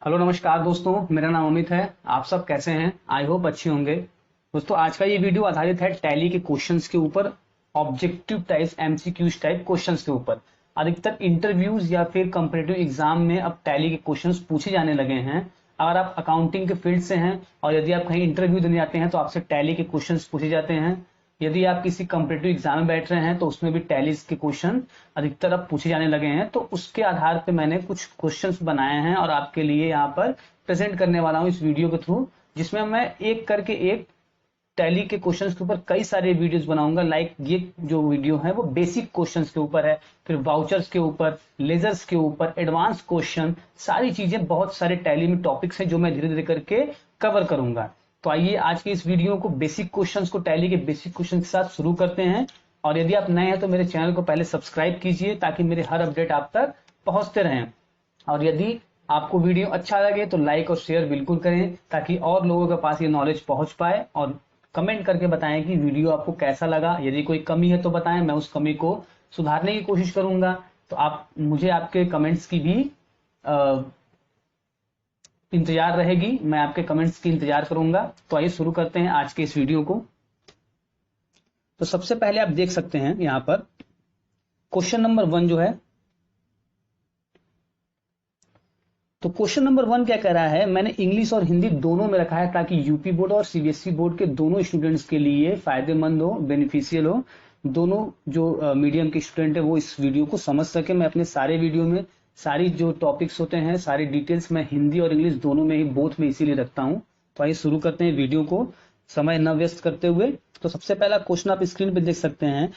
Hello नमस्कार दोस्तों, मेरा नाम अमित है। आप सब कैसे हैं? आई होप अच्छे होंगे। दोस्तों, आज का ये वीडियो आधारित है टैली के क्वेश्चंस के ऊपर, objective type MCQs type questions के ऊपर। अधिकतर इंटरव्यूज या फिर कॉम्पिटिटिव एग्जाम में अब टैली के क्वेश्चंस पूछे जाने लगे हैं। अगर आप अकाउंटिंग के फील्ड से हैं और यदि आप कहीं इंटरव्यू देने जाते हैं तो आपसे टैली के क्वेश्चंस पूछे जाते हैं। यदि आप किसी कॉम्पिटिटिव एग्जाम में बैठ रहे हैं तो उसमें भी टैली के क्वेश्चन अधिकतर अब पूछे जाने लगे हैं। तो उसके आधार पे मैंने कुछ क्वेश्चंस बनाए हैं और आपके लिए यहाँ पर प्रेजेंट करने वाला हूँ इस वीडियो के थ्रू, जिसमें मैं एक करके एक टैली के क्वेश्चंस के ऊपर कई सारे वीडियोस बनाऊंगा। लाइक ये जो वीडियो है वो बेसिक क्वेश्चंस के ऊपर है, फिर वाउचर्स के ऊपर, लेजर्स के ऊपर, एडवांस क्वेश्चन, सारी चीजें, बहुत सारे टैली में टॉपिक्स हैं जो मैं धीरे धीरे करके कवर करूंगा। तो आइए आज के इस वीडियो को बेसिक क्वेश्चंस को टैली के बेसिक क्वेश्चन के साथ शुरू करते हैं। और यदि आप नए हैं तो मेरे चैनल को पहले सब्सक्राइब कीजिए ताकि मेरे हर अपडेट आप तक पहुंचते रहें। और यदि आपको वीडियो अच्छा लगे तो लाइक और शेयर बिल्कुल करें ताकि और लोगों के पास ये नॉलेज पहुंच पाए। और कमेंट करके बताएं कि वीडियो आपको कैसा लगा। यदि कोई कमी है तो बताएं, मैं उस कमी को सुधारने की कोशिश करूंगा। तो आप मुझे आपके कमेंट्स की भी इंतजार रहेगी, मैं आपके कमेंट्स की इंतजार करूंगा। तो आइए शुरू करते हैं आज के इस वीडियो को। तो सबसे पहले आप देख सकते हैं यहां पर क्वेश्चन नंबर 1 जो है। तो क्वेश्चन नंबर 1 क्या कह रहा है, मैंने इंग्लिश और हिंदी दोनों में रखा है ताकि यूपी बोर्ड और सीबीएसई बोर्ड के दोनों स्टूडेंट्स के लिए फायदेमंद हो, बेनिफिशियल हो। दोनों जो मीडियम के स्टूडेंट है वो इस वीडियो को समझ सके। मैं अपने सारे वीडियो में सारी जो टॉपिक्स होते हैं, सारी डिटेल्स मैं हिंदी और इंग्लिश दोनों में ही, बोथ में इसीलिए रखता हूं। तो आइए शुरू करते हैं वीडियो को समय न व्यस्त करते हुए। तो सबसे पहला क्वेश्चन आप स्क्रीन पे देख सकते हैं,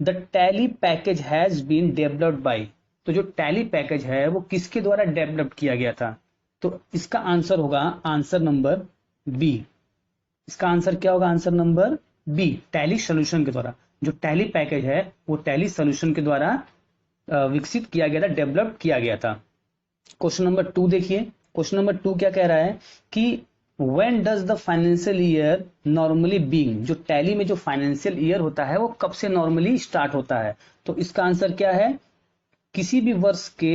the Tally package has been developed by. तो जो टैली पैकेज है वो किसके द्वारा डेवलप किया गया था? तो इसका आंसर होगा आंसर नंबर बी। इसका आंसर क्या होगा? Answer number B, Tally solution के द्वारा। जो टैली पैकेज है वो टैली सॉल्यूशन के द्वारा विकसित किया गया था, डेवलप किया गया था। क्वेश्चन नंबर 2 देखिए। क्वेश्चन नंबर 2 क्या कह रहा है कि when does the financial year normally being. जो टैली में जो फाइनेंशियल ईयर होता है वो कब से नॉर्मली स्टार्ट होता है? तो इसका आंसर क्या है? किसी भी वर्ष के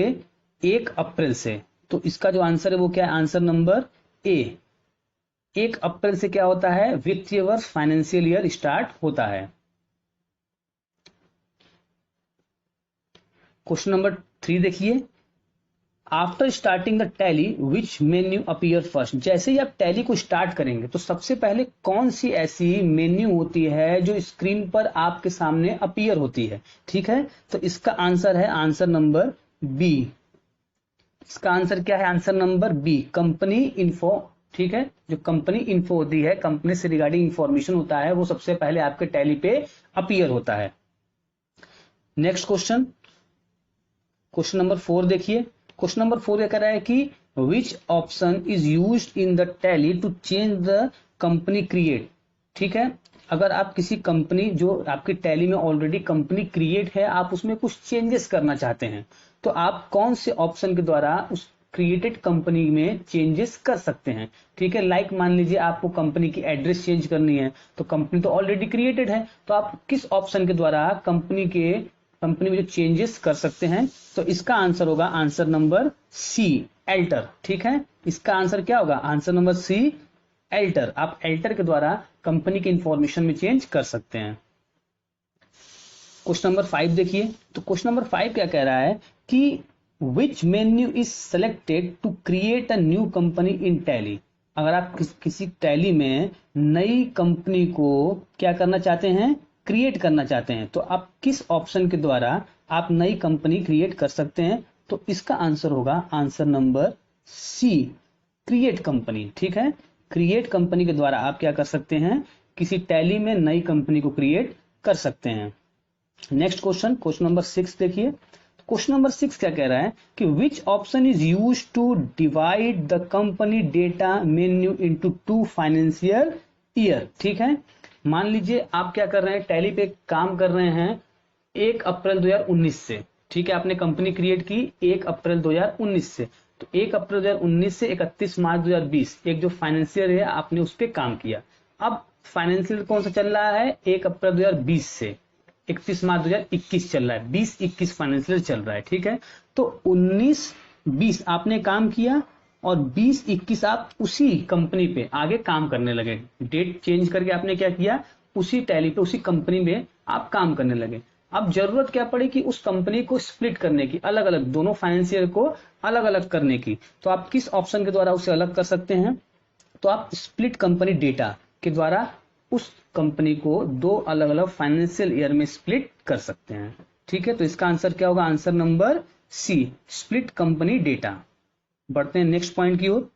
1 अप्रैल से। तो इसका जो आंसर है वो क्या है? आंसर नंबर ए, 1 अप्रैल से क्या होता है? वित्तीय वर्ष, फाइनेंशियल ईयर स्टार्ट होता है। क्वेश्चन नंबर 3 देखिए, after starting the tally which menu appear first. जैसे ही आप टैली को स्टार्ट करेंगे तो सबसे पहले कौन सी ऐसी मेन्यू होती है जो स्क्रीन पर आपके सामने अपीयर होती है? ठीक है, तो इसका आंसर है आंसर नंबर बी। इसका आंसर क्या है? Answer number B, company info. ठीक है, जो कंपनी इन्फो होती है, कंपनी से रिगार्डिंग इंफॉर्मेशन होता है, वो सबसे पहले आपके टैली पे अपीयर होता है। नेक्स्ट क्वेश्चन, क्वेश्चन नंबर 4 देखिए। क्वेश्चन नंबर 4 क्या कह रहा है कि which option is used in the Tally to change the company create. ठीक है, अगर आप किसी कंपनी, जो आपकी टैली में ऑलरेडी कंपनी क्रिएट है, आप उसमें कुछ चेंजेस करना चाहते हैं, तो आप कौन से ऑप्शन के द्वारा उस क्रिएटेड कंपनी में चेंजेस कर सकते हैं? ठीक है, लाइक मान लीजिए आपको कंपनी की एड्रेस चेंज करनी है, तो कंपनी तो ऑलरेडी क्रिएटेड है, तो आप किस ऑप्शन के द्वारा कंपनी में जो चेंजेस कर सकते हैं? तो इसका आंसर होगा आंसर नंबर सी, एल्टर। ठीक है, इसका आंसर क्या होगा? Answer number C, alter. आप एल्टर के द्वारा कंपनी की इंफॉर्मेशन में चेंज कर सकते हैं। क्वेश्चन नंबर 5 देखिए। तो क्वेश्चन नंबर 5 क्या कह रहा है कि which menu is selected to create a new company in Tally. अगर आप किसी टैली में नई कंपनी को क्या करना चाहते हैं? क्रिएट करना चाहते हैं, तो आप किस ऑप्शन के द्वारा आप नई कंपनी क्रिएट कर सकते हैं? तो इसका आंसर होगा answer number C, create company. ठीक है, क्रिएट कंपनी के द्वारा आप क्या कर सकते हैं? किसी टैली में नई कंपनी को क्रिएट कर सकते हैं। नेक्स्ट क्वेश्चन, क्वेश्चन नंबर 6 देखिए। क्वेश्चन नंबर 6 क्या कह रहा है कि which option is use to divide the company data menu into 2 financial year. ठीक है, मान लीजिए आप क्या कर रहे हैं, टैली पे काम कर रहे हैं 1 अप्रैल 2019 से। ठीक है, आपने कंपनी क्रिएट की 1 अप्रैल 2019 से, तो 1 अप्रैल 2019 से 31 मार्च 2020 एक जो फाइनेंशियल है आपने उस पर काम किया। अब फाइनेंशियल कौन सा चल रहा है? 1 अप्रैल 2020 से 31 मार्च 2021 चल रहा है, 20-21 फाइनेंशियल चल रहा है। ठीक है, तो 19-20 आपने काम किया, और 20-21 आप उसी कंपनी पे आगे काम करने लगे। डेट चेंज करके आपने क्या किया, उसी टैली पे उसी कंपनी में आप काम करने लगे। अब जरूरत क्या पड़ी कि उस कंपनी को स्प्लिट करने की, अलग अलग दोनों फाइनेंशियल को अलग अलग करने की, तो आप किस ऑप्शन के द्वारा उसे अलग कर सकते हैं, तो आप स्प्लिट कंपनी डेटा के द्वारा उस कंपनी को दो अलग अलग फाइनेंशियल ईयर में स्प्लिट कर सकते हैं। ठीक है, तो इसका आंसर क्या होगा, answer number C, split company data. बढ़ते हैं नेक्स्ट पॉइंट की ओर।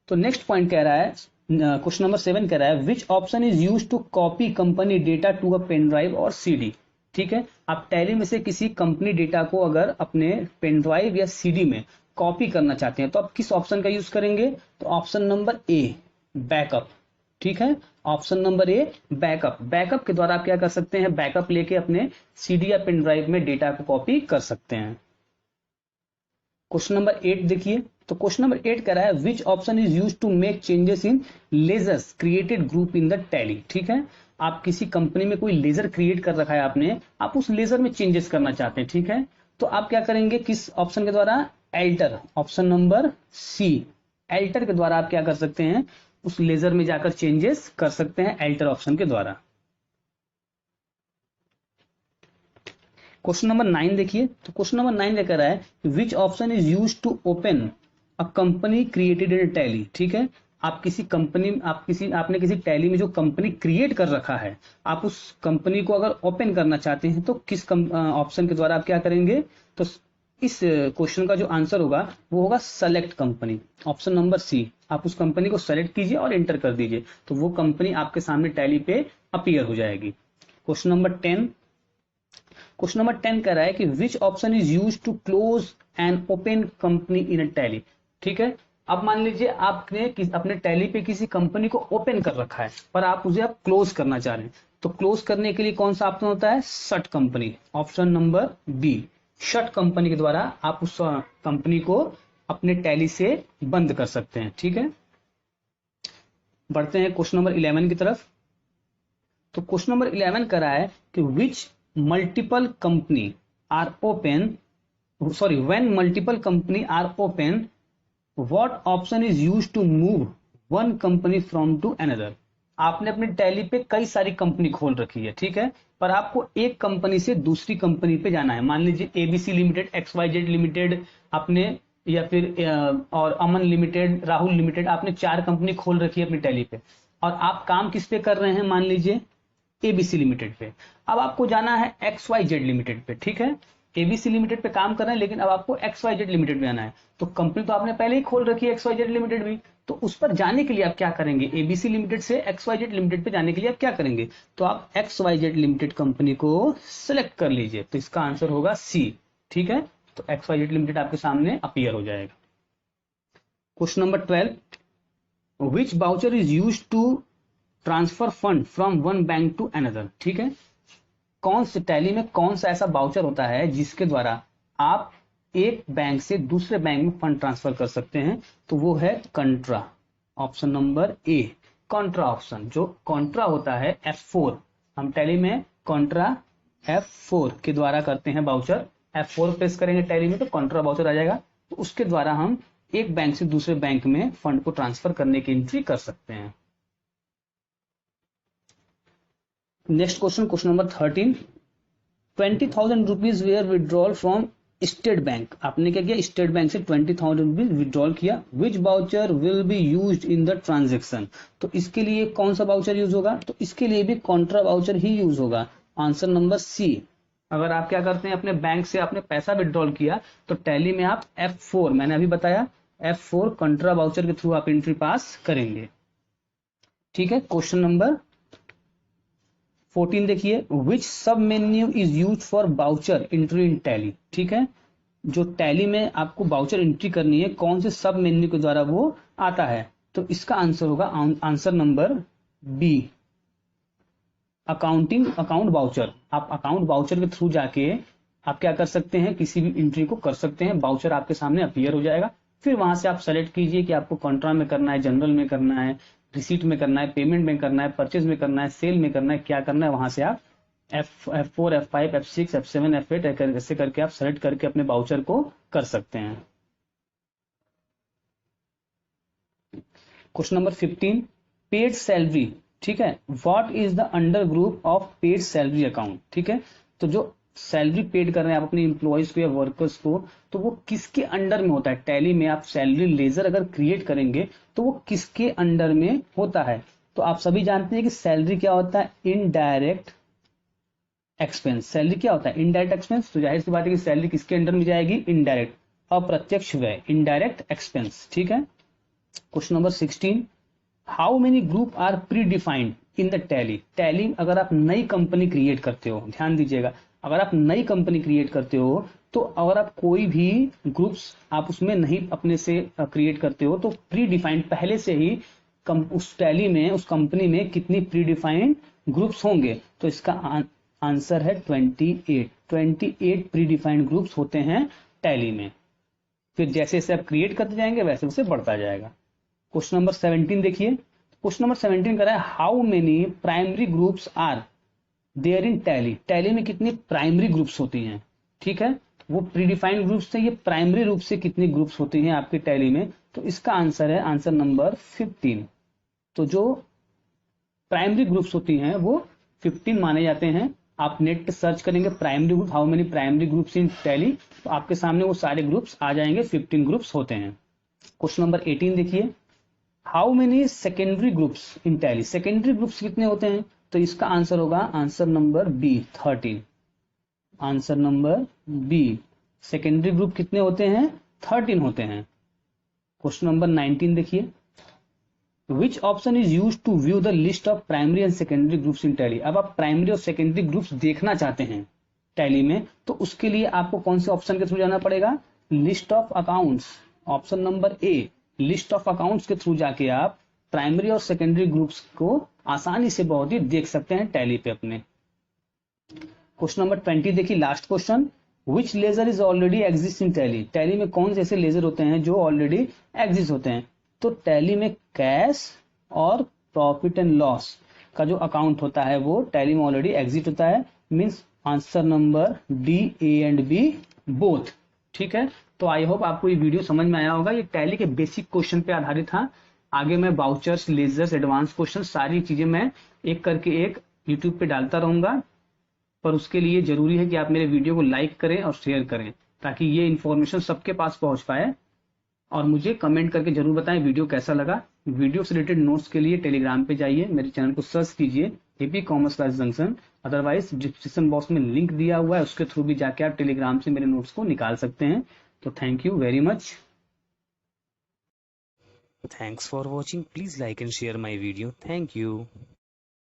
तो नेक्स्ट पॉइंट कह रहा है, क्वेश्चन नंबर 7 कह रहा है which option is use to copy company data to a pen drive और सीडी। ठीक है, आप टैली में से किसी कंपनी डेटा को अगर अपने पेन ड्राइव या सीडी में कॉपी करना चाहते हैं तो आप किस ऑप्शन का यूज करेंगे, तो ऑप्शन नंबर ए, बैकअप। ठीक है, ऑप्शन नंबर ए, बैकअप। बैकअप के द्वारा आप क्या कर सकते हैं, बैकअप लेके अपने सीडी या पेन ड्राइव में डेटा को कॉपी कर सकते हैं। क्वेश्चन नंबर 8 देखिए, तो क्वेश्चन नंबर 8 कह रहा है which option is use to make changes in ledgers created group in the Tally. ठीक है, आप किसी कंपनी में कोई लेजर क्रिएट कर रखा है आपने, आप उस लेजर में चेंजेस करना चाहते हैं। ठीक है, तो आप क्या करेंगे, किस ऑप्शन के द्वारा, alter, option number C, alter के द्वारा आप क्या कर सकते हैं, उस लेजर में जाकर चेंजेस कर सकते हैं एल्टर ऑप्शन के द्वारा। क्वेश्चन नंबर 9 देखिए, तो क्वेश्चन नंबर 9 लेकर आया है which option is use to open a company created in Tally. ठीक है, आप किसी कंपनी, आपने किसी टैली में जो कंपनी क्रिएट कर रखा है, आप उस कंपनी को अगर ओपन करना चाहते हैं तो किस ऑप्शन के द्वारा आप क्या करेंगे, तो इस क्वेश्चन का जो आंसर होगा वो होगा select company, option number C. आप उस कंपनी को सेलेक्ट कीजिए और एंटर कर दीजिए, तो वो कंपनी आपके सामने टैली पे अपीयर हो जाएगी। क्वेश्चन नंबर 10, क्वेश्चन नंबर 10 कह रहा है कि which option is use to close and open company in a Tally. ठीक है, अब मान लीजिए आपने अपने टैली पे किसी कंपनी को ओपन कर रखा है पर आप उसे आप क्लोज करना चाह रहे हैं, तो क्लोज करने के लिए कौन सा ऑप्शन होता है, shut company, option number B, shut company के द्वारा आप उस कंपनी को अपने टैली से बंद कर सकते हैं। ठीक है, बढ़ते हैं क्वेश्चन नंबर 11 की तरफ। तो क्वेश्चन नंबर 11 कर रहा है कि which multiple company are open, sorry, when multiple company are open what option is used to move one company from to another. आपने अपने टैली पे कई सारी कंपनी खोल रखी है, ठीक है, पर आपको एक कंपनी से दूसरी कंपनी पे जाना है। मान लीजिए एबीसी लिमिटेड, XYZ लिमिटेड आपने, या फिर और अमन लिमिटेड, राहुल लिमिटेड, आपने 4 कंपनी खोल रखी है अपनी टैली पे और आप काम किस पे कर रहे हैं, मान लीजिए एबीसी लिमिटेड पे। अब आपको जाना है XYZ लिमिटेड पे। ठीक है, एबीसी लिमिटेड पे काम कर रहे हैं लेकिन अब आपको XYZ लिमिटेड में आना है, तो कंपनी तो आपने पहले ही खोल रखी है XYZ लिमिटेड भी, तो उस पर जाने के लिए आप क्या करेंगे, एबीसी लिमिटेड से XYZ लिमिटेड पे जाने के लिए आप क्या करेंगे, तो आप XYZ लिमिटेड कंपनी को सिलेक्ट कर लीजिए, तो इसका आंसर होगा सी। ठीक है, तो XYZ लिमिटेड आपके सामने अपीयर हो जाएगा। Question number 12, which voucher is use to transfer fund from one bank to another. ठीक है, कौन से टैली में कौन सा ऐसा बाउचर होता है जिसके द्वारा आप एक बैंक से दूसरे बैंक में फंड ट्रांसफर कर सकते हैं, तो वो है contra, option number A, contra option. जो कॉन्ट्रा होता है F4, हम टैली में कॉन्ट्रा F4 के द्वारा करते हैं बाउचर, F4 प्रेस करेंगे टैली में तो कॉन्ट्रा बाउचर आ जाएगा, तो उसके द्वारा हम एक बैंक से दूसरे बैंक में फंड को ट्रांसफर करने की एंट्री कर सकते हैं। Next question, question number 13, 20,000 rupees were withdrawal from State Bank. आपने क्या किया, स्टेट बैंक से 20,000 रुपीज विड्रॉल किया। Which voucher will be used in the transaction. तो इसके लिए कौन सा बाउचर यूज होगा, तो इसके लिए भी कॉन्ट्रा बाउचर ही यूज होगा, आंसर नंबर सी। अगर आप क्या करते हैं, अपने बैंक से आपने पैसा विड्रॉल किया तो टैली में आप F4, मैंने अभी बताया F4 कॉन्ट्रा बाउचर के थ्रू आप एंट्री पास करेंगे। ठीक है, क्वेश्चन नंबर 14 देखिए, which sub menu is use for voucher entry in Tally. ठीक है, जो टैली में आपको बाउचर एंट्री करनी है, कौन से सब मेन्यू के द्वारा वो आता है, तो इसका आंसर होगा answer number B, account voucher. आप अकाउंट बाउचर के थ्रू जाके आप क्या कर सकते हैं, किसी भी एंट्री को कर सकते हैं, बाउचर आपके सामने अपीयर हो जाएगा। फिर वहां से आप सेलेक्ट कीजिए कि आपको कॉन्ट्रा में करना है, जनरल में करना है, रिसीट में करना है, पेमेंट में करना है, परचेज में करना है, सेल में करना है, क्या करना है, वहां से आप F4, F5, F6, F7, F8 ऐसे करके आप सेलेक्ट करके अपने बाउचर को कर सकते हैं। क्वेश्चन नंबर 15, पेड सैलरी, ठीक है, what is the under group of paid salary account, ठीक है, तो जो सैलरी पेड कर रहे हैं आप अपने इंप्लॉयज को या वर्कर्स को, तो वो किसके अंडर में होता है। टैली में आप सैलरी लेजर अगर क्रिएट करेंगे तो वो किसके अंडर में होता है। तो आप सभी जानते हैं कि सैलरी क्या होता है, इनडायरेक्ट एक्सपेंस। सैलरी क्या होता है, इनडायरेक्ट एक्सपेंस। तो जाहिर सी बात है कि सैलरी किसके अंडर में जाएगी, इनडायरेक्ट, अप्रत्यक्ष व्यय, इनडायरेक्ट एक्सपेंस, ठीक है। Question number 16, how many group are predefined in the Tally. Tally अगर आप नई कंपनी क्रिएट करते हो, ध्यान दीजिएगा, अगर आप नई कंपनी क्रिएट करते हो तो अगर आप कोई भी ग्रुप्स आप उसमें नहीं अपने से क्रिएट करते हो तो प्री डिफाइंड पहले से ही उस टैली में, उस कंपनी में कितनी प्री डिफाइंड ग्रुप्स होंगे। तो इसका आंसर है 28। 28 प्री डिफाइंड ग्रुप्स होते हैं टैली में। फिर जैसे जैसे आप क्रिएट करते जाएंगे वैसे वैसे बढ़ता जाएगा। क्वेश्चन नंबर 17 देखिए, क्वेश्चन नंबर 17 कह रहा है how many primary groups are there in Tally. Tally में कितनी प्राइमरी ग्रुप्स होती हैं, ठीक है, वो प्रीडिफाइंड ग्रुप्स से ये प्राइमरी रूप से कितनी ग्रुप्स होती हैं आपके टैली में। तो इसका आंसर है आंसर नंबर 15। तो जो प्राइमरी ग्रुप्स होती हैं वो 15 माने जाते हैं। आप नेट पे सर्च करेंगे primary group, how many primary groups in tally, तो आपके सामने वो सारे ग्रुप्स आ जाएंगे, 15 ग्रुप्स होते हैं। क्वेश्चन नंबर 18 देखिए, how many secondary groups in Tally. Secondary groups कितने होते हैं, तो इसका आंसर होगा answer number B 13। Answer number B, secondary group कितने होते हैं, 13 होते हैं। क्वेश्चन नंबर 19 देखिए, which option is use to view the list of primary and secondary groups in Tally. अब आप प्राइमरी और सेकेंडरी ग्रुप्स देखना चाहते हैं टैली में, तो उसके लिए आपको कौन से ऑप्शन के थ्रू जाना पड़ेगा, list of accounts, option number A, list of accounts के थ्रू जाके आप प्राइमरी और सेकेंडरी ग्रुप्स को आसानी से बहुत ही देख सकते हैं टैली पे अपने। क्वेश्चन नंबर 20 देखिए, last question, which ledger is already exist in Tally. Tally में कौन से ऐसे लेजर होते हैं जो ऑलरेडी एग्जिस्ट होते हैं। तो टैली में कैश और प्रॉफिट एंड लॉस का जो अकाउंट होता है वो टैली में ऑलरेडी एग्जिस्ट होता है, means answer number D, A and B both, ठीक है। तो आई होप आपको ये वीडियो समझ में आया होगा। ये टैली के बेसिक क्वेश्चन पे आधारित था। आगे मैं बाउचर्स, लेजर्स, एडवांस क्वेश्चन सारी चीजें मैं एक करके एक यूट्यूब पे डालता रहूंगा, पर उसके लिए जरूरी है कि आप मेरे वीडियो को लाइक करें और शेयर करें ताकि ये इन्फॉर्मेशन सबके पास पहुंच पाए। और मुझे कमेंट करके जरूर बताएं वीडियो कैसा लगा। वीडियो से रिलेटेड नोट्स के लिए टेलीग्राम पे जाइए, मेरे चैनल को सर्च कीजिए AP commerce class junction, otherwise description box में लिंक दिया हुआ है, उसके थ्रू भी जाके आप टेलीग्राम से मेरे नोट्स को निकाल सकते हैं। तो thank you very much. Thanks for watching. Please like and share my video. Thank you.